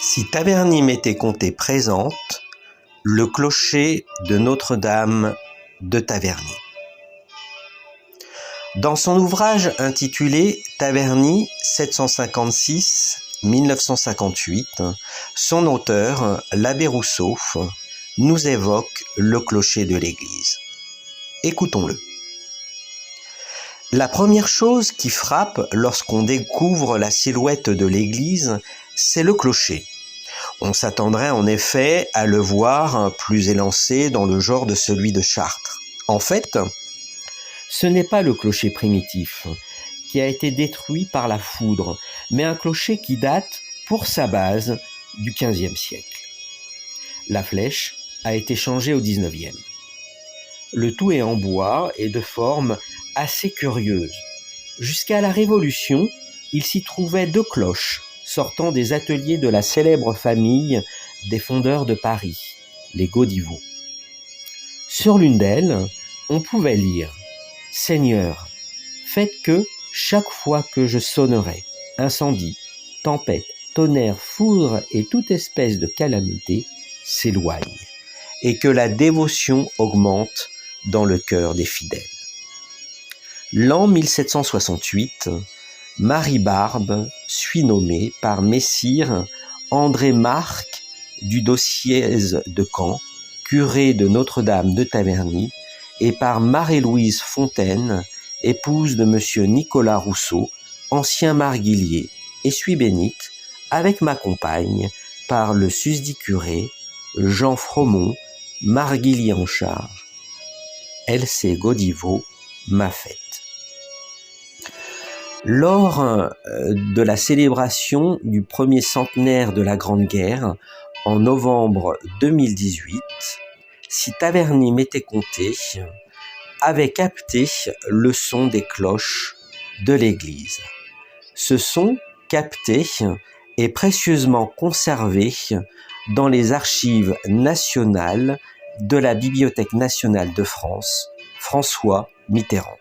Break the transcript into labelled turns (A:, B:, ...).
A: Si Taverny m'était compté présente le clocher de Notre-Dame de Taverny. Dans son ouvrage intitulé Taverny 756-1958, son auteur, l'abbé Rousseau, nous évoque le clocher de l'église. Écoutons-le. La première chose qui frappe lorsqu'on découvre la silhouette de l'église, c'est le clocher. On s'attendrait en effet à le voir plus élancé dans le genre de celui de Chartres. En fait, ce n'est pas le clocher primitif qui a été détruit par la foudre, mais un clocher qui date, pour sa base, du XVe siècle. La flèche a été changée au XIXe. Le tout est en bois et de forme assez curieuse. Jusqu'à la Révolution, il s'y trouvait 2 cloches sortant des ateliers de la célèbre famille des fondeurs de Paris, les Godiveau. Sur l'une d'elles, on pouvait lire « Seigneur, faites que, chaque fois que je sonnerai, incendie, tempête, tonnerre, foudre et toute espèce de calamité s'éloigne, et que la dévotion augmente dans le cœur des fidèles. » L'an 1768, Marie Barbe suit nommée par messire André Marc du Dossiez de Caen, curé de Notre-Dame de Taverny, et par Marie-Louise Fontaine, épouse de monsieur Nicolas Rousseau, ancien marguillier, et suis bénite, avec ma compagne, par le susdit curé, Jean Fromont, marguillier en charge. L.C. Godiveau m'a faite. Lors de la célébration du premier centenaire de la Grande Guerre, en novembre 2018, si Taverny m'était compté, avait capté le son des cloches de l'église. Ce son capté est précieusement conservé dans les archives nationales de la Bibliothèque nationale de France, François Mitterrand.